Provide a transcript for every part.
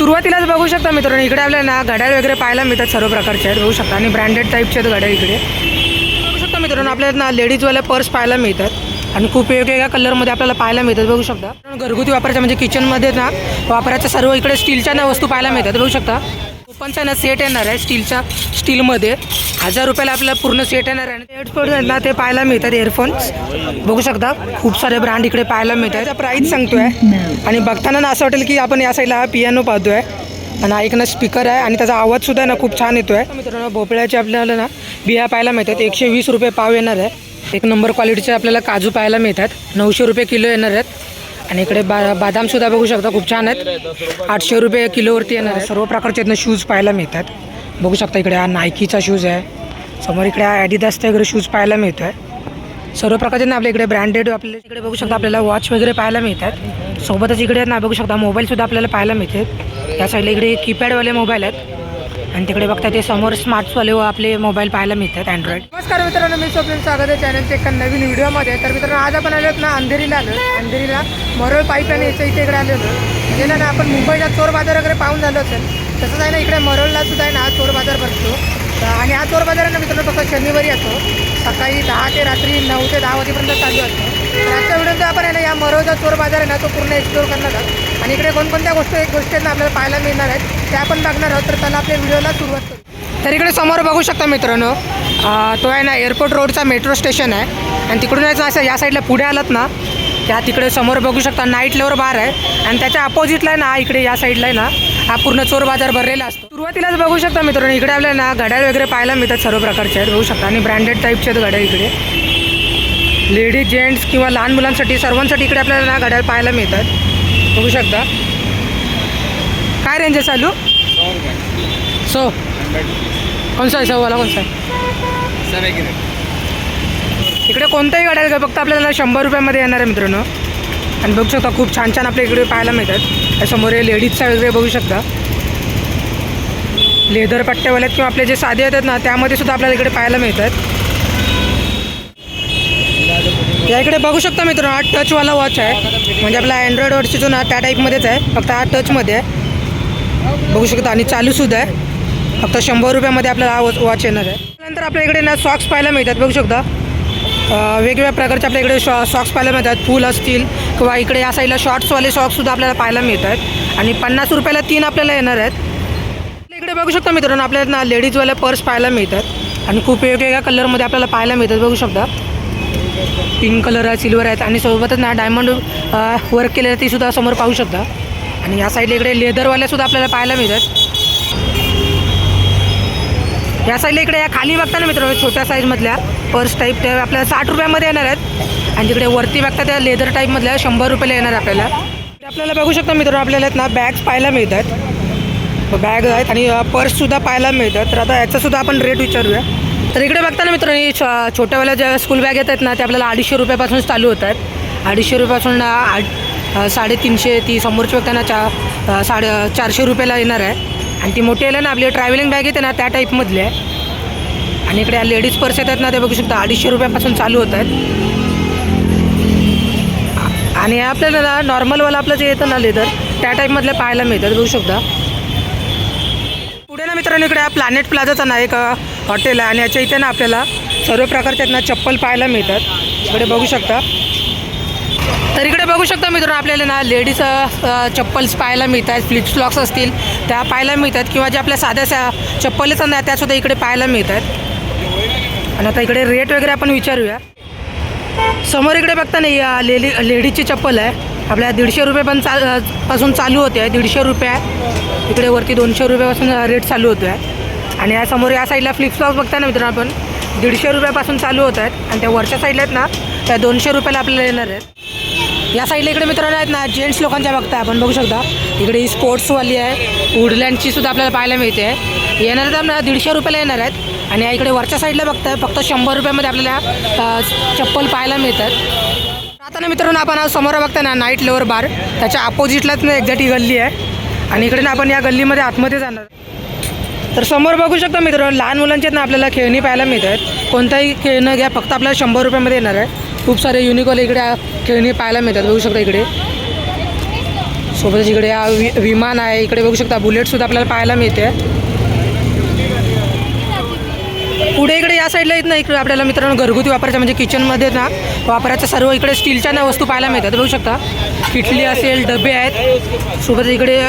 सुरुवातीलाच बघू शकता मित्रांनो, इकडे आपल्याला ना घड्याळ वगैरे पाहायला मिळतात सर्व प्रकारचे आहेत बघू शकता, आणि ब्रँडेड टाईपचे आहेत घड्याळ इकडे बघू शकता मित्रांनो. आपल्याला ना लेडीजवाल्या पर्स पाहायला मिळतात आणि खूप वेगवेगळ्या कलरमध्ये आपल्याला पाहायला मिळतात बघू शकता. घरगुती वापरायच्या म्हणजे किचनमध्ये ना वापरायच्या सर्व इकडे स्टीलच्या ना वस्तू पाहायला मिळतात बघू शकता. ओपनचा ना सेट येणार आहे स्टीलमध्ये 1000 रुपयाला आपल्याला पूर्ण सेट येणार आहे. हेडफोन आहेत ना ते पाहायला मिळतात, इयरफोन्स बघू शकता. खूप सारे ब्रँड इकडे पाहायला मिळतात. त्याचा प्राईस सांगतोय आणि बघताना ना असं वाटेल की आपण या साईडला हा पियानो पाहतोय आणि हा एक ना स्पीकर आहे आणि त्याचा आवाजसुद्धा ना खूप छान येतोय मित्रांनो. भोपळ्याचे आपल्याला ना बिया पाहायला मिळतात, 120 रुपये पाव येणार आहे. एक नंबर क्वालिटीचे आपल्याला काजू पाहायला मिळतात, 900 रुपये किलो येणार आहेत. आणि इकडे बदामसुद्धा बघू शकता खूप छान आहेत, 800 रुपये किलोवरती येणार आहे. सर्व प्रकारचे ना शूज पाहायला मिळतात बघू शकता. इकडे हा नायकीचा शूज आहे, समोर इकडे हा ॲडिदासचा वगैरे शूज पाहायला मिळतो आहे. सर्व प्रकारचे ना आपल्या इकडे ब्रँडेड आपल्याला इकडे बघू शकता आपल्याला वॉच वगैरे पाहायला मिळतात. सोबतच इकडे ना बघू शकता मोबाईलसुद्धा आपल्याला पाहायला मिळतात. या साईडला इकडे कीपॅडवाले मोबाईल आहेत आणि तिकडे बघता ते समोर स्मार्ट्सवाले आपले मोबाईल पाहायला मिळतात अँड्रॉइड. नमस्कार मित्रांनो, मी स्वप्नील स्वागत आहे चॅनलच्या एका नवीन व्हिडिओमध्ये. तर मित्रांनो आज आपण आलो ना अंधेरीला अंधेरीला मरोळ पाईपलाईन याच्या इथे इकडे आलेलो. गेला ना आपण मुंबईला चोर बाजार वगैरे पाहून झालो असेल, तसंच आहे ना इकडे मरोळला सुद्धा आहे ना चोर बाजार भरतो. आणि हा चोर बाजार आहे ना मित्रांनो फक्त शनिवारी असतो, सकाळी 10 ते रात्री 9 ते 10 वाजेपर्यंत चालू असतो. तर आजच्या व्हिडिओमध्ये आपण आहे ना या मरोळचा चोर बाजार आहे ना तो पूर्ण एक्सप्लोर करणार आहोत आणि इकडे कोणकोणत्या गोष्टी आहेत ना आपल्याला पाहायला मिळणार आहेत त्या आपण बघणार आहोत. तर त्याला आपल्या व्हिडिओला सुरुवात करू. तर इकडे समोर बघू शकता मित्रांनो, तो आहे ना एअरपोर्ट रोडचा मेट्रो स्टेशन आहे आणि तिकडून असं या साईडला पुढे आलात ना त्या तिकडे समोर बघू शकता नाईट लेवर बार आहे आणि त्याच्या अपोजिटला आहे ना इकडे या साईडला आहे ना हा पूर्ण चोर बाजार भरलेला असतो. सुरुवातीलाच बघू शकता मित्रांनो, इकडे आपल्याला ना घड्याळ वगैरे पाहायला मिळतात सर्व प्रकारचे आहेत बघू शकता आणि ब्रँडेड टाईपचे आहेत घड्याळ इकडे. लेडीज जेंट्स किंवा लहान मुलांसाठी सर्वांसाठी इकडे आपल्याला ना घड्याळ पाहायला मिळतात बघू शकता. काय रेंज आहे चालू? 100 कोणसा आहे? 100वाला कोणसा आहे? इकडे कोणताही घड्याळ घ्या फक्त आपल्याला 100 रुपयामध्ये येणार आहे मित्रांनो. आणि बघू शकता खूप छान छान आपल्या इकडे पाहायला मिळतात. त्यासमोर हे लेडीजचा वगैरे बघू शकता, लेदर पट्ट्यावाल्यात किंवा आपले जे साधे येतात ना त्यामध्ये सुद्धा आपल्याला इकडे पाहायला मिळतात. या इकडे बघू शकता मित्रांनो, हा टचवाला वॉच आहे म्हणजे आपला अँड्रॉइड वॉच जो ना त्या टाईपमध्येच आहे, फक्त हा टचमध्ये आहे बघू शकता. आणि चालूसुद्धा आहे, फक्त 100 रुपयामध्ये आपल्याला हा वॉच येणार आहे. त्यानंतर आपल्या इकडे ना सॉक्स पाहायला मिळतात बघू शकता. वेगवेगळ्या प्रकारचे आपल्या इकडे सॉक्स पाहायला मिळतात, फुल असतील किंवा इकडे या साईडला शॉर्ट्सवाले सॉक्ससुद्धा आपल्याला पाहायला मिळतात आणि 50 रुपयाला 3 आपल्याला येणार आहेत. इकडे बघू शकता मित्रांनो, आपल्याला ना लेडीजवाल्या पर्स पाहायला मिळतात आणि खूप वेगवेगळ्या कलरमध्ये आपल्याला पाहायला मिळतात बघू शकता. पिंक कलर आहे, सिल्वर आहेत आणि सोबतच ना डायमंड वर्क केलेलं ते सुद्धा समोर पाहू शकता. आणि या साईडला इकडे लेदरवाल्यासुद्धा आपल्याला पाहायला मिळतात. या साईडला इकडे या खाली बघता ना मित्रांनो छोट्या साईजमधल्या पर्स टाईप त्या आपल्याला 60 रुपयामध्ये येणार आहेत आणि तिकडे वरती बघता त्या लेदर टाईपमधल्या 100 रुपयाला येणार आपल्याला. आपल्याला बघू शकता मित्रांनो, आपल्याला ना बॅग्स पाहायला मिळतात, बॅग आहेत आणि पर्ससुद्धा पाहायला मिळतात. तर आता याचासुद्धा आपण रेट विचारूया. तर इकडे बघता ना मित्रांनो, ही छोट्यावाल्या ज्या स्कूल बॅग येतात ना त्या आपल्याला 250 रुपयापासून चालू होत आहेत. 250 रुपयापासून 350 ती समोरची बघताना 450 रुपयाला येणार आहे. आणि ती मोठी आहे ना आपली ट्रॅव्हलिंग बॅग येते ना त्या टाईपमधली आहे. आणि इकडे लेडीज पर्स येतात ना ते बघू शकता 250 रुपयापासून चालू होत आहेत. आणि आपल्याला नॉर्मलवाला आपलं जे येतं ना लेदर त्या टाईपमधले पाहायला मिळतात बघू शकता. पुढे ना मित्रांनो इकडे प्लॅनेट प्लाझाचा ना एक हॉटेल आहे आणि याच्या इथे ना आपल्याला सर्व प्रकारचे ना चप्पल पाहायला मिळतात इकडे बघू शकता. तर इकडे बघू शकता मित्रांनो, आपल्याला ना लेडीज चप्पल्स पाहायला मिळतात, फ्लिप्स फ्लॉक्स असतील त्या पाहायला मिळतात किंवा ज्या आपल्या साध्या चप्पलच ना त्यासुद्धा इकडे पाहायला मिळतात. आणि आता इकडे रेट वगैरे आपण विचारूया. समोर इकडे बघता नाही लेडीजची चप्पल आहे आपल्या 150 रुपये पासून चालू होते आहे, 150 रुपये इकडे वरती 200 रुपयापासून रेट चालू होतो आहे. आणि या समोर या साईडला फ्लिप फ्लॉप बघता ना मित्रांनो आपण 150 रुपयापासून चालू होत आहेत आणि त्या वरच्या साईडला आहेत ना त्या 200 रुपयाला आपल्याला येणार आहेत. या साईडला इकडे मित्रांनो आहेत ना जेंट्स लोकांच्या बघता आपण बघू शकता. इकडे ही स्पोर्ट्सवाली आहे, वुडलँडची सुद्धा आपल्याला पाहायला मिळते आहे. येणार तर आपल्याला 150 रुपयाला येणार आहेत. आणि इकडे वरच्या साईडला बघताय फक्त 100 रुपयामध्ये आपल्याला चप्पल पाहायला मिळतात. आता ना मित्रांनो आपण समोर बघताय ना नाईट लेवर बार, त्याच्या अपोजिटलाच ना एक्झॅक्ट ही गल्ली आहे आणि इकडे ना आपण या गल्लीमध्ये आतमध्ये जाणार. तर समोर बघू शकता मित्रांनो लहान मुलांच्यात ना आपल्याला खेळणी पाहायला मिळतात. कोणताही खेळणं घ्या फक्त आपल्याला 100 रुपयामध्ये येणार आहे. खूप सारे युनिकवाले इकडे खेळणी पाहायला मिळतात बघू शकता. इकडे सोबतच इकडे हा विमान आहे. इकडे बघू शकता बुलेटसुद्धा आपल्याला पाहायला मिळते. पुढे इकडे या साईडला येत ना, इकडे आपल्याला मित्रांनो घरगुती वापरायचं म्हणजे किचनमध्ये ना वापरायचं सर्व इकडे स्टीलच्या ना वस्तू पाहायला मिळतात. बघू शकता किटली असेल, डबे आहेत. सोबत इकडे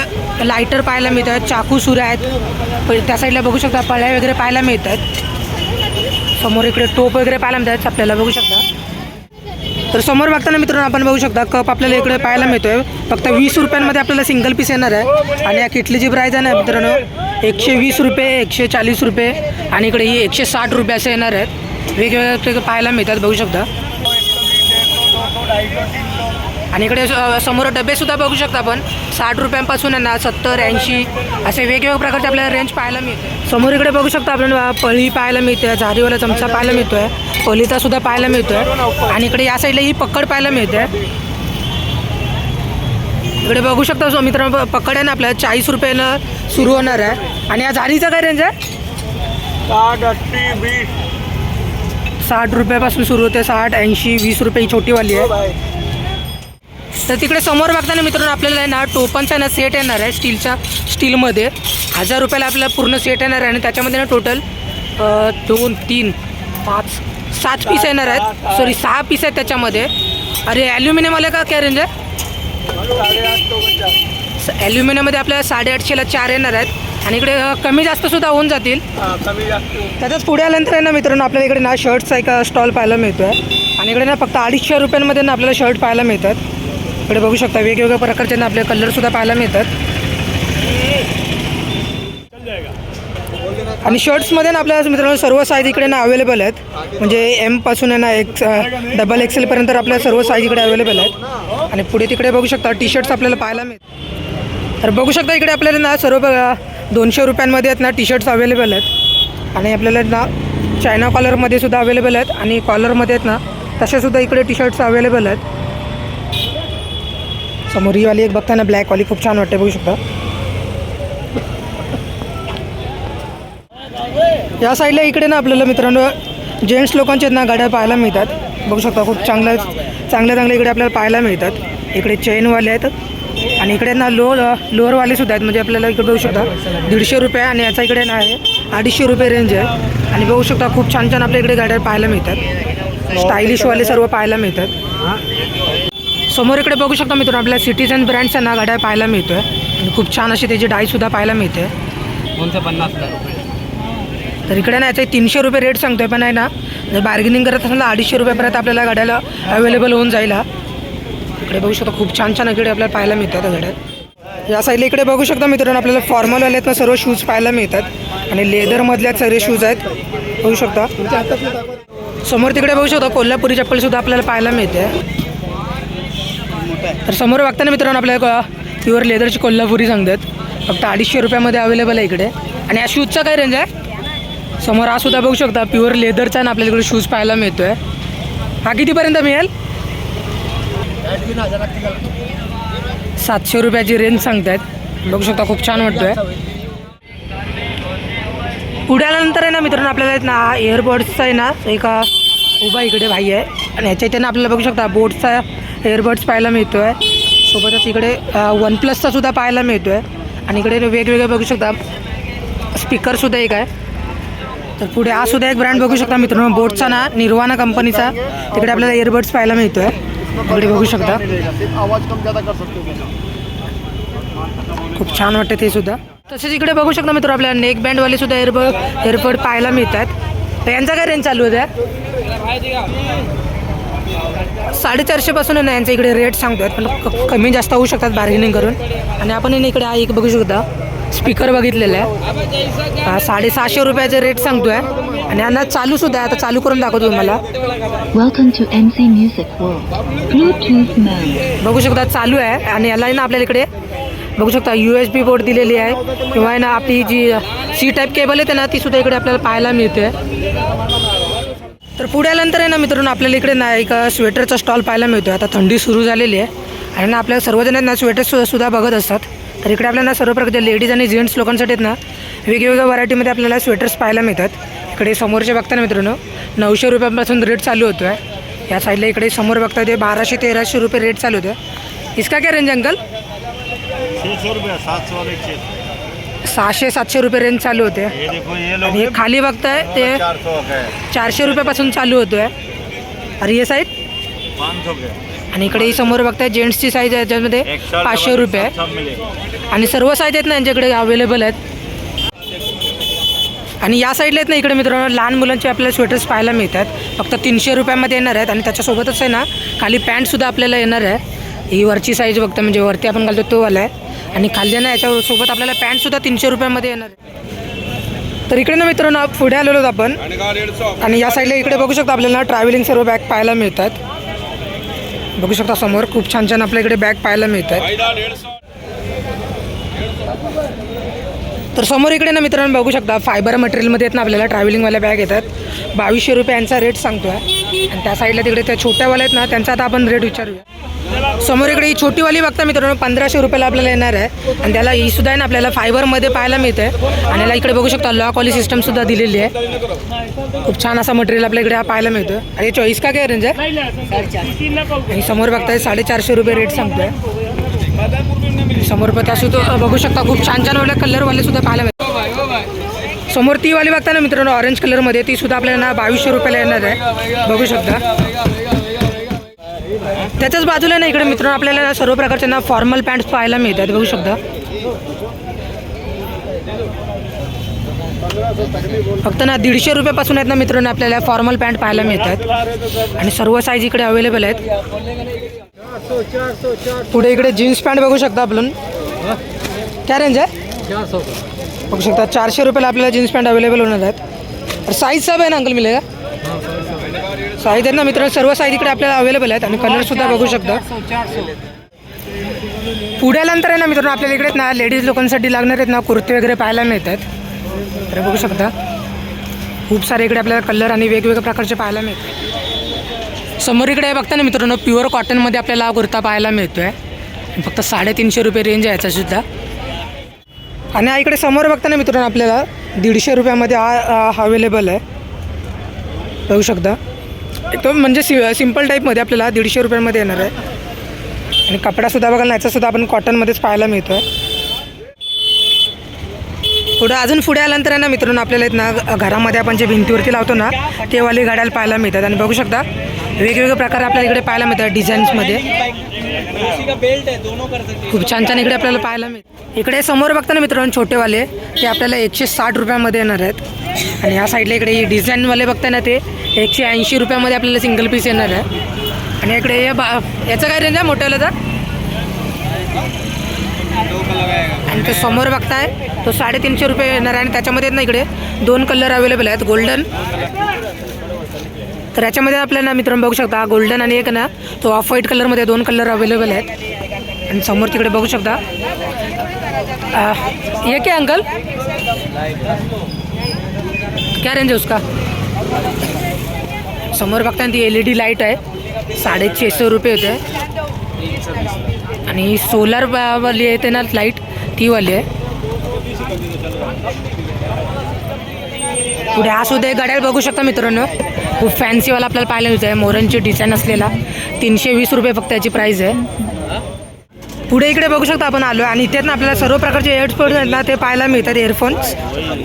लायटर पाहायला मिळतात, चाकू सुऱ्या आहेत. त्या साईडला बघू शकता पळ्या वगैरे पाहायला मिळतात. समोर इकडे टोप वगैरे पाहायला मिळतात आपल्याला बघू शकता. तर समोर बघताना मित्रांनो आपण बघू शकता कप आपल्याला इकडे पाहायला मिळतोय. फक्त 20 रुपयांमध्ये आपल्याला सिंगल पीस येणार आहे. आणि या किटलीची प्राईज आहे ना मित्रांनो 120 रुपये, 140 रुपये आणि इकडे ही 160 रुपये असे येणार आहेत. वेगवेगळे पाहायला मिळतात बघू शकता. आणि इकडे समोर डबेसुद्धा बघू शकता आपण 60 रुपयांपासून आहे ना 70, 80 असे वेगवेगळ्या प्रकारचे आपल्याला रेंज पाहायला मिळते. समोर इकडे बघू शकता आपल्याला पळी पाहायला मिळते, झारीवाला चमचा पाहायला मिळतोय, पलितासुद्धा पाहायला मिळतोय. आणि इकडे या साईडला ही पक्कड पाहायला मिळते. इकडे बघू शकता मित्रांनो पकड आहे ना आपल्याला 40 रुपयानं सुरू होणार आहे. आणि या झारीचा काय रेंज आहे? 60 रुपयापासून सुरू होते. 60, 80, 20 रुपये ही छोटीवाली आहे. तर तिकडे समोर बघताना मित्रांनो आपल्याला आहे ना टोपनचा ना सेट येणार आहे स्टीलमध्ये. 1000 रुपयाला आपल्याला पूर्ण सेट येणार आहे. आणि त्याच्यामध्ये ना टोटल 2, 3, 5, 7 पीस येणार आहेत. सॉरी 6 पीस आहेत त्याच्यामध्ये. अरे ॲल्युमिनियमवाले का काय रेंज आहे? ॲल्युमिनियममध्ये आपल्याला 850ला 4 येणार आहेत. आणि इकडे कमी जास्त सुद्धा होऊन जातील. त्याच्याच पुढे आल्यानंतर आहे ना मित्रांनो आपल्याला इकडे ना शर्ट्सचा एक स्टॉल पाहायला मिळतो आहे. आणि इकडे ना फक्त 250 रुपयांमध्ये ना आपल्याला शर्ट पाहायला मिळतात. इकडे बघू शकता वेगवेगळ्या प्रकारचे ना आपले कलरसुद्धा पाहायला मिळतात. आणि शर्ट्समध्ये ना आपल्याला मित्रांनो सर्व साईज इकडे ना अवेलेबल आहेत. म्हणजे एमपासून आहे ना डबल एक्सेलपर्यंत आपल्याला सर्व साईज इकडे अवेलेबल आहेत. आणि पुढे तिकडे बघू शकता टी शर्ट्स आपल्याला पाहायला मिळतात. तर बघू शकता इकडे आपल्याला ना सर्व 200 रुपयांमध्ये आहेत ना टी शर्ट्स अवेलेबल आहेत. आणि आपल्याला ना चायना कॉलरमध्ये सुद्धा अवेलेबल आहेत. आणि कॉलरमध्ये आहेत ना तसेसुद्धा इकडे टी शर्ट्स अवेलेबल आहेत. समोर ही वाली एक बघता ना ब्लॅकवाली खूप छान वाटते बघू शकता. या साईडला इकडे ना आपल्याला मित्रांनो जेंट्स लोकांचे ना गाड्या पाहायला मिळतात. बघू शकता खूप चांगल्या इकडे आपल्याला पाहायला मिळतात. इकडे चेनवाले आहेत. आणि इकडे ना लोअरवालेसुद्धा आहेत. म्हणजे आपल्याला इकडे बघू शकता 150 रुपये आणि याचा इकडे ना आहे 250 रुपये रेंज आहे. आणि बघू शकता खूप छान आपल्या इकडे गाड्या पाहायला मिळतात. स्टायलिशवाले सर्व पाहायला मिळतात. समोर इकडे बघू शकता मित्रांनो आपल्याला सिटीजन ब्रँडच्या ना गाड्या पाहायला मिळतोय. आणि खूप छान अशी त्याची डाईसुद्धा पाहायला मिळते. 50 तर इकडे ना याचे 300 रुपये रेट सांगतोय. पण आहे ना जर बार्गेनिंग करत असेल तर 250 रुपयापर्यंत आपल्याला गाड्याला अवेलेबल होऊन जाईल. इकडे बघू शकता खूप छान इकडे आपल्याला पाहायला मिळतात गाड्यात. या साईडला इकडे बघू शकता मित्रांनो आपल्याला फॉर्मलवाले आहेत ना सर्व शूज पाहायला मिळतात. आणि लेदरमधल्या सर्व शूज आहेत बघू शकता. समोर तिकडे बघू शकता कोल्हापुरी चप्पलसुद्धा आपल्याला पाहायला मिळते. तर समोर बघताना मित्रांनो आपल्याला प्युअर लेदरची कोल्हापुरी सांगतात. फक्त 250 रुपयामध्ये अवेलेबल आहे इकडे. आणि या शूजचा काय रेंज आहे? समोर हा सुद्धा बघू शकता प्युअर लेदरचा ना आपल्याला इकडे शूज पाहायला मिळतो आहे. हा कितीपर्यंत मिळेल? 700 रुपयाची रेंज सांगतायत. बघू शकता खूप छान वाटतो आहे. पुढे आल्यानंतर आहे ना मित्रांनो आपल्याला ना एअरबड्सचा आहे ना एक उभा इकडे भाई आहे. आणि ह्याच्या इथे ना आपल्याला बघू शकता बोटचा एअरबड्स पाहायला मिळतो आहे. सोबतच इकडे OnePlusचा सुद्धा पाहायला मिळतो आहे. आणि इकडे वेगवेगळे बघू शकता स्पीकरसुद्धा एक आहे. तर पुढे हा सुद्धा एक ब्रँड बघू शकता मित्रांनो बोटचा ना निर्वाणा कंपनीचा. तिकडे आपल्याला एअरबड्स पाहायला मिळतो आहे. इकडे बघू शकता खूप छान वाटते ते सुद्धा. तसेच इकडे बघू शकता मित्रांनो आपल्याला नेक बँडवाले सुद्धा एअरबड पाहायला मिळतात. तर यांचा काय रेंज चालू आहे? 450 पासून आहे ना यांचा इकडे रेट सांगतोय. पण कमी जास्त होऊ शकतात बार्गेनिंग करून. आणि आपण इकडे हा एक बघू शकता स्पीकर बघितलेला आहे. 750 रुपयाचे रेट सांगतोय. आणि यांना चालू सुद्धा आहे. आता चालू करून दाखवतो तुम्हाला. Welcome to MC music world bluetooth man. बघू शकता चालू आहे. आणि याला ना आपल्याला इकडे बघू शकता USB पोर्ट दिलेली आहे. किंवा ना आपली जी C टाईप केबल आहे ना ती सुद्धा इकडे आपल्याला पाहायला मिळते. तर पुढे आल्यानंतर आहे ना मित्रांनो आपल्याला इकडे ना एक स्वेटरचा स्टॉल पाहायला मिळतो. आता थंडी सुरू झालेली आहे. आणि ना आपल्याला सर्वजण ना स्वेटर्ससुद्धा बघत असतात. तर इकडे आपल्याला सर्व प्रकारचे लेडीज आणि जेंट्स लोकांसाठी ना वेगवेगळ्या व्हरायटीमध्ये आपल्याला स्वेटर्स पाहायला मिळतात. इकडे समोरचे बघताना मित्रांनो 900 रुपयांपासून रेट चालू होतो आहे. या साईडला इकडे समोर बघता ते 1200-1300 रुपये रेट चालू होते. इसका क्या रेंज अंकल? 600 रुपये 700 वाले 600-700 रुपये रेंज चालू होते. ये देखो ये आणि हे खाली बघताय ते 400 का है 400 रुपयापासून चालू होतोय. आणि हे साईज 500 के आणि इकडे ही समोर बघताय जेंट्सची साईज आहे याच्यामध्ये 500 रुपये आहे. सब मिलेगा. आणि सर्व साईज आहेत ना यांच्याकडे अवेलेबल आहेत. आणि या साईडला आहेत ना इकडे मित्रांनो लहान मुलांचे आपल्याला स्वेटर्स पाहायला मिळतात. फक्त 300 रुपयामध्ये येणार आहेत. आणि त्याच्यासोबतच आहे ना खाली पॅन्टसुद्धा आपल्याला येणार आहे. ही वरची साईज बघता म्हणजे वरती आपण घालतो तो वाला आहे. आणि खाली ना याच्यासोबत आपल्याला पॅन्टसुद्धा 300 रुपयामध्ये येणार आहे. तर इकडे ना मित्रांनो पुढे आलेलो आहोत आपण. आणि या साईडला इकडे बघू शकता आपल्याला ट्रॅव्हलिंग सर्व बॅग पाहायला मिळतात. बघू शकता समोर खूप छान छान आपल्या इकडे बॅग पाहायला मिळतात. तर समोर इकडे ना मित्रांनो बघू शकता फायबर मटेरियलमध्ये आहेत ना आपल्याला ट्रॅव्हलिंगवाल्या बॅग येतात. 2200 रुपये यांचा रेट सांगतो आहे. आणि त्या साईडला तिकडे त्या छोट्यावाल्या आहेत ना त्यांचा आता आपण रेट विचारूया. समोर इकडे ही छोटीवाली बघता मित्रांनो 1500 रुपयाला आपल्याला येणार आहे. आणि त्याला ही सुद्धा आहे ना आपल्याला फायबरमध्ये पाहायला मिळते. आणि याला इकडे बघू शकता लॉक वाली सिस्टमसुद्धा दिलेली आहे. खूप छान असा मटेरियल आपल्या इकडे पाहायला मिळतं. आणि चॉईस का काय रेंज आहे. आणि समोर बघताय 450 रुपये रेट सांगतोय. समोर पण त्या बघू शकता खूप छान छान वाले कलरवाले सुद्धा पाहायला मिळतात. समोर ती वाली बघता ना मित्रांनो ऑरेंज कलरमध्ये ती सुद्धा आपल्याला 2200 रुपयाला येणार आहे. बघू शकता. त्याच्याच बाजूला ना इकडे मित्रांनो आपल्याला सर्व प्रकारचे ना फॉर्मल पॅन्ट्स पाहायला मिळतात. बघू शकता. फक्त ना 150 रुपयापासून आहेत ना मित्रांनो आपल्याला फॉर्मल पॅन्ट पाहायला मिळतात. आणि सर्व साईज इकडे अवेलेबल आहेत. पुढे इकडे जीन्स पॅन्ट बघू शकता आपण. काय रेंज आहे. 400 बघू शकता 400 रुपयाला आपल्याला जीन्स पॅन्ट अवेलेबल होणार आहेत. साईज सब आहे ना अंकल मिळेल का. साईज आहेत ना मित्रांनो सर्व साईज इकडे आपल्याला अवेलेबल आहेत. आणि कलरसुद्धा बघू शकता. पुढे आल्यानंतर आहे ना मित्रांनो आपल्याला इकडे ना लेडीज लोकांसाठी लागणार आहेत ना कुर्ते वगैरे पाहायला मिळतात. तर बघू शकता खूप सारे इकडे आपल्याला कलर आणि वेगवेगळ्या प्रकारचे पाहायला मिळतात. समोर इकडे बघता ना मित्रांनो प्युअर कॉटनमध्ये आपल्याला हा कुर्ता पाहायला मिळतो आहे. फक्त 350 रुपये रेंज आहे याचासुद्धा. आणि हा इकडे समोर बघता ना मित्रांनो आपल्याला 150 रुपयामध्ये हा अवेलेबल आहे. बघू शकता एकदम म्हणजे सिम्पल टाईपमध्ये आपल्याला 150 रुपयामध्ये येणार आहे. आणि कपडासुद्धा बघा ना याचासुद्धा आपण कॉटनमध्येच पाहायला मिळतो आहे. पुढे अजून पुढे आल्यानंतर आहे ना मित्रांनो आपल्याला आहेत ना घरामध्ये आपण जे भिंतीवरती लावतो ना ते वाले घड्याळ पाहायला मिळतात. आणि बघू शकता वेगवेगळे प्रकार आपल्याला इकडे पाहायला मिळतात डिझाईन्समध्ये. खूप छान छान इकडे आपल्याला पाहायला मिळतं. इकडे समोर बघता ना मित्रांनो छोटेवाले ते आपल्याला 160 रुपयामध्ये येणार आहेत. आणि या साईडला इकडे डिझाईनवाले बघता ना ते 180 रुपयामध्ये आपल्याला सिंगल पीस येणार आहे. आणि इकडे याचं काय रेंज आहे मोठ्यावाल्याचा. आणि तो समोर बघताय तो 350 रुपये येणार आहे. आणि त्याच्यामध्ये ना इकडे 2 कलर अवेलेबल आहेत गोल्डन. तर याच्यामध्ये आपल्याला मित्रांनो बघू शकता गोल्डन आणि एक ना तो ऑफ व्हाईट कलरमध्ये 2 कलर अवेलेबल आहेत. आणि समोर तिकडे बघू शकता ये क्या अंकल क्या रेंज है उसका. समोर बघता ती LED लाईट आहे 650 रुपये होते. आणि सोलार वाली येते ना लाईट ती वाली आहे. पुढे हा सुद्धा एक घड्याळ बघू शकता मित्रांनो खूप फॅन्सीवाला आपल्याला पाहायला मिळतं आहे. मोरांची डिझाईन असलेला 320 रुपये फक्त याची प्राईस आहे. पुढे इकडे बघू शकता आपण आलो आणि इथे ना आपल्याला सर्व प्रकारचे हेडफोन्स आहेत ना ते पाहायला मिळतात. इयरफोन्स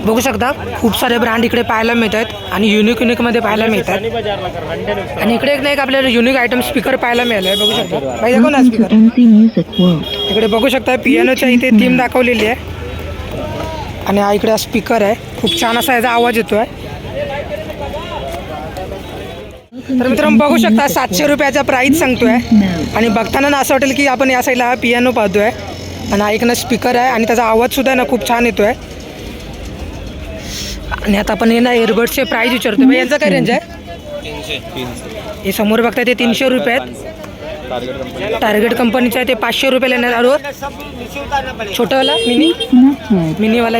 बघू शकता खूप सारे ब्रँड इकडे पाहायला मिळतात आणि युनिकमध्ये पाहायला मिळतात. आणि इकडे एक ना एक आपल्याला युनिक आयटम स्पीकर पाहायला मिळालं आहे. बघू शकता भाई दाखव ना स्पीकर. इकडे बघू शकता पियानोच्या इथे थीम दाखवलेली आहे. आणि हा इकडे स्पीकर आहे खूप छान असा याचा आवाज येतो आहे. तर मित्रांनो बघू शकता 700 रुपयाचा प्राईस सांगतोय. आणि बघताना ना असं वाटेल की आपण या साईडला हा पियानो पाहतोय. आणि हा एक ना स्पीकर आहे आणि त्याचा आवाजसुद्धा ना खूप छान येतो आहे. आणि आता आपण हे ना एअरबड्सचे प्राईस विचारतो भाई यांचा काय रेंज आहे. 300 हे समोर बघताय ते 300 रुपये आहेत. टार्गेट कंपनीचं आहे ते 500 रुपयाला येणार. बरोबर छोटावाला मिनीवाला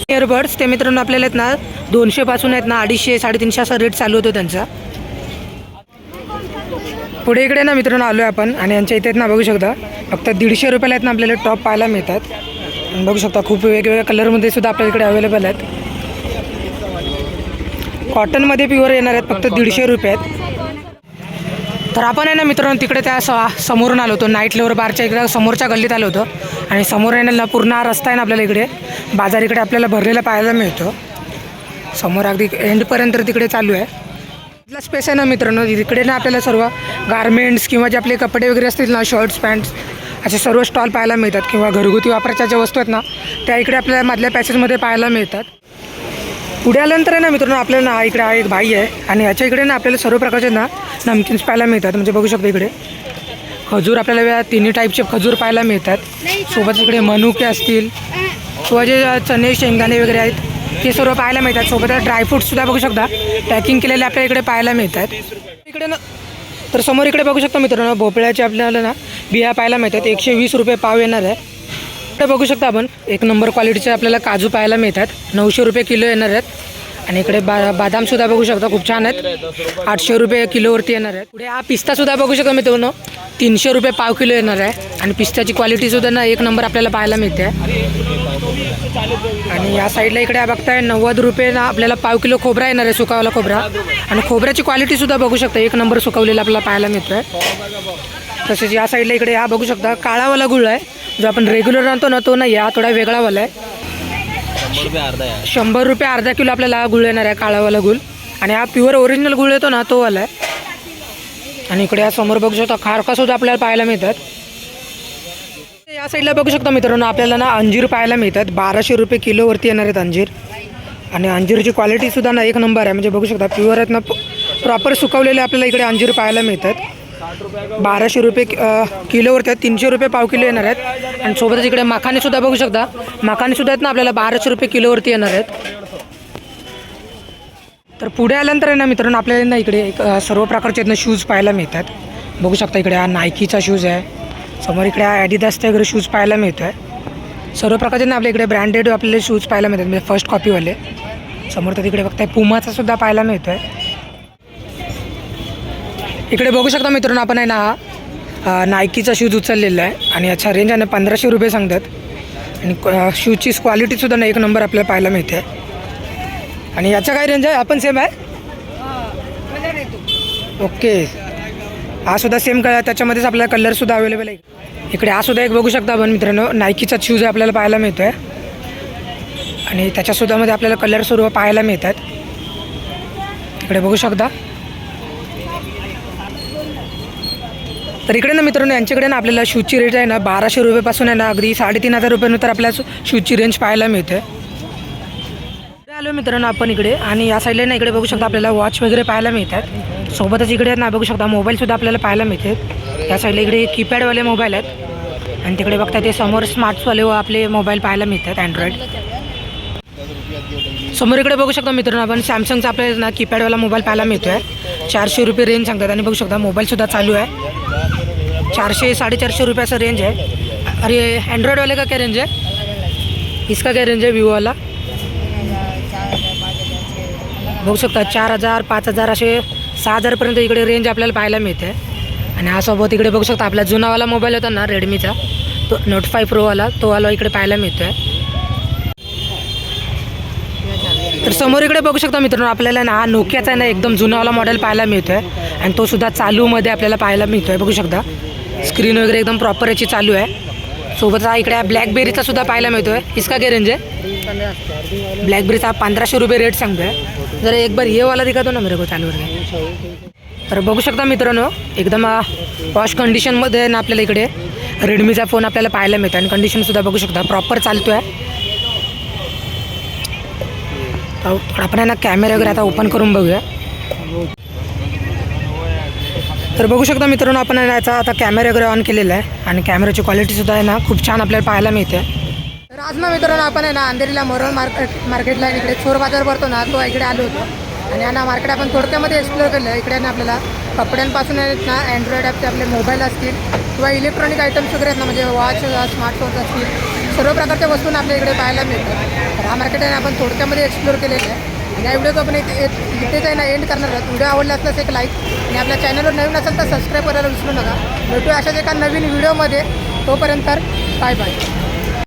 एअरबड्स ते मित्रांनो आपल्याला आहेत ना 200 पासून आहेत ना 250 350 असा रेट चालू होतो त्यांचा. पुढे इकडे ना मित्रांनो आलो आहे आपण आणि यांच्या इथे ना बघू शकता फक्त 150 रुपयाला आहेत ना आपल्याला टॉप पाहायला मिळतात. आणि बघू शकता खूप वेगवेगळ्या कलरमध्ये सुद्धा आपल्या इकडे अवेलेबल आहेत. कॉटनमध्ये प्युअर येणार आहेत फक्त 150 रुपये आहेत. तर आपण आहे ना मित्रांनो तिकडे त्या समोरून आलो होतो, नाईट लेवर बारच्या इकडे समोरच्या गल्लीत आलो होतो. आणि समोर आहे ना पूर्ण हा रस्ता आहे ना आपल्याला इकडे बाजार इकडे आपल्याला भरलेला पाहायला मिळतो. समोर अगदी एंडपर्यंत तिकडे चालू आहे. इथला स्पेस आहे ना मित्रांनो, इकडे ना आपल्याला सर्व गारमेंट्स किंवा जे आपले कपडे वगैरे असतील ना, शर्ट्स पॅन्ट्स असे सर्व स्टॉल पाहायला मिळतात. किंवा घरगुती वापराच्या ज्या वस्तू आहेत ना त्या इकडे आपल्याला मधल्या पॅसेजमध्ये पाहायला मिळतात. पुढे आल्यानंतर आहे ना मित्रांनो आपल्याला ना इकडे एक बाई आहे आणि याच्या इकडे ना आपल्याला सर्व प्रकारचे ना नमकीन्स पाहायला मिळतात. म्हणजे बघू शकतो इकडे खजूर आपल्याला तिन्ही टाईपचे खजूर पाहायला मिळतात. सोबत इकडे मनुके असतील किंवा जे चणे शेंगदाणे वगैरे आहेत ते सर्व पाहायला मिळतात. सोबत ड्रायफ्रूट्ससुद्धा बघू शकता पॅकिंग केलेले आपल्या इकडे पाहायला मिळतात. इकडे ना तर समोर इकडे बघू शकता मित्रांनो भोपळ्याचे आपल्याला ना बिया पाहायला मिळतात. 120 रुपये पाव येणार आहे. इकडे बघू शकता आपण एक नंबर क्वालिटीचे आपल्याला काजू पाहायला मिळतात. 900 रुपये किलो येणार आहेत. आणि इकडे बदामसुद्धा बघू शकता खूप छान आहेत. 800 रुपये किलोवरती येणार आहेत. पुढे हा पिस्तासुद्धा बघू शकता मित्रांनो 300 रुपये पाव किलो येणार आहे. आणि पिस्ताची क्वालिटीसुद्धा ना एक नंबर आपल्याला पाहायला मिळते. आणि या साईडला इकडे बघताय 90 रुपये ना आपल्याला पाव किलो खोबरा येणार आहे, सुकावाला खोबरा. आणि खोबऱ्याची क्वालिटीसुद्धा बघू शकता एक नंबर सुकवलेला आपल्याला पाहायला मिळतो आहे. तसेच या साईडला इकडे हा बघू शकता काळावाला गुळ आहे, जो आपण रेग्युलर आणतो ना तो नाही, हा थोडा वेगळावाला आहे. 100 रुपये अर्धा किलो आपल्याला हा गुळ येणार आहे काळावाला गुळ. आणि हा प्युअर ओरिजिनल गुळ येतो ना तो वाला आहे. आणि इकडे या समोर बघू शकता खारकासुद्धा आपल्याला पाहायला मिळतात. या साईडला बघू शकता मित्रांनो आपल्याला ना अंजीर पाहायला मिळतात. 1200 रुपये किलोवरती येणार आहेत अंजीर. आणि अंजीरची क्वालिटीसुद्धा ना एक नंबर आहे. म्हणजे बघू शकता प्युअर आहेत ना, प्रॉपर सुकवलेले आपल्याला इकडे अंजीर पाहायला मिळतात. 1200 रुपये किलोवरती आहेत. 300 रुपये पाव किलो येणार आहेत. आणि सोबतच इकडे मखानेसुद्धा बघू शकता, मखानेसुद्धा आहेत ना आपल्याला 1200 रुपये किलोवरती येणार आहेत. तर पुढे आल्यानंतर आहे ना मित्रांनो आपल्याला ना इकडे एक सर्व प्रकारचे आहेत ना शूज पाहायला मिळतात. बघू शकता इकडे हा नायकीचा शूज आहे. समोर इकडे हा ॲडिदासचा वगैरे शूज पाहायला मिळतो आहे. सर्व प्रकारचे ना आपल्या इकडे ब्रँडेड आपल्याला शूज पाहायला मिळतात, म्हणजे फर्स्ट कॉपीवाले. समोर तर तिकडे बघताय पुमाचा सुद्धा पाहायला मिळतो आहे. इकडे बघू शकता मित्रांनो आपण आहे ना नायकीचा शूज उचललेला आहे. आणि याचा रेंज आहे ना 1500 रुपये सांगतात. आणि शूजची क्वालिटीसुद्धा ना एक नंबर आपल्याला पाहायला मिळते. आणि याचा काय रेंज आहे, आपण सेम आहे ओके. हा सुद्धा सेम कलर, त्याच्यामध्येच आपल्याला कलरसुद्धा अवेलेबल आहे. इकडे हा सुद्धा एक बघू शकता आपण मित्रांनो नायकीचा शूज आपल्याला पाहायला मिळतो आहे. आणि त्याच्यासुद्धा मध्ये आपल्याला कलर सर्व पाहायला मिळतात. इकडे बघू शकता. तर इकडे ना मित्रांनो यांच्याकडे ना आपल्याला शूजची रेंज आहे ना 1200 रुपयेपासून आहे ना अगदी 3500 रुपयानंतर आपल्याला शूजची रेंज पाहायला मिळते. आलो मित्रांनो आपण इकडे. आणि या साईडला ना इकडे बघू शकता आपल्याला वॉच वगैरे पाहायला मिळतात. सोबतच इकडे ना बघू शकता मोबाईलसुद्धा आपल्याला पाहायला मिळते. या साईडला इकडे कीपॅडवाले मोबाईल आहेत. आणि तिकडे बघता ते समोर स्मार्ट्सवाले आपले मोबाईल पाहायला मिळतात अँड्रॉइड. समोर इकडे बघू शकता मित्रांनो आपण सॅमसंगचा आपल्याला ना कीपॅडवाला मोबाईल पाहायला मिळतो आहे. 400 रुपये रेंज सांगतात. आणि बघू शकता मोबाईलसुद्धा चालू आहे. 400-450 रुपये असं रेंज आहे. अरे एंड्रॉइड वाले का क्या रेंज है, इसका क्या रेंज है विवो वाला. बघू शकता 4000 5000 असे 6000पर्यंत इकडे रेंज आपल्याला पाहायला मिळते. आणि हा सोबत इकडे बघू शकता आपला जुनावाला मोबाईल होता ना रेडमीचा, तो नोट 5 प्रोवाला, तो वाला इकडे पाहायला मिळतो आहे. तर समोर इकडे बघू शकता मित्रांनो आपल्याला ना हा नोकियाचा ना एकदम जुनावाला मॉडेल पाहायला मिळतो आहे. आणि तो सुद्धा चालूमध्ये आपल्याला पाहायला मिळतो आहे. बघू शकता स्क्रीन वगैरे एकदम प्रॉपर याची चालू आहे. सोबत हा इकडे ब्लॅकबेरीचा सुद्धा पाहायला मिळतो आहे. इसका क्या रेंज आहे, ब्लॅकबेरीचा 1500 रुपये रेट सांगतो आहे. जरा एक बार ये वाला दिखातो ना मेरे को चालू वगैरे. तर बघू शकता मित्रांनो एकदम वॉश कंडिशनमध्ये ना आपल्याला इकडे रेडमीचा फोन आपल्याला पाहायला मिळतो. आणि कंडिशनसुद्धा बघू शकता प्रॉपर चालतो आहे. आपण ना कॅमेरा वगैरे आता ओपन करून बघूया. तर बघू शकता मित्रांनो आपण याचा आता कॅमेरा वगैरे ऑन केलेला आहे. आणि कॅमेराची क्वालिटीसुद्धा आहे ना खूप छान आपल्याला पाहायला मिळते. तर आज ना मित्रांनो आपण आहे ना अंधेरीला मोरळ मार्केटला इकडे चोर बाजार भरतो ना तो इकडे आलो होतो. आणि या ना मार्केट आपण थोडक्यामध्ये एक्सप्लोर केलं. इकडे ना आपल्याला कपड्यांपासून आहेत ना अँड्रॉइड ॲपचे आपले मोबाईल असतील किंवा इलेक्ट्रॉनिक आयटम्स वगैरे आहेत ना, म्हणजे वॉच स्मार्टफोन्स असतील, सर्व प्रकारच्या वस्तू आपल्या इकडे पाहायला मिळतात. तर हा मार्केट आहे ना आपण थोडक्यामध्ये एक्सप्लोर केलेलं आहे. आणि या व्हिडिओचं आपण इथेच आहे ना एंड करणार आहोत. व्हिडिओ आवडला असल्यास एक लाईक आणि आपल्या चॅनलवर नवीन असेल तर सबस्क्राईब करायला विसरू नका. भेटूया अशाच एका नवीन व्हिडिओमध्ये. तोपर्यंत बाय बाय.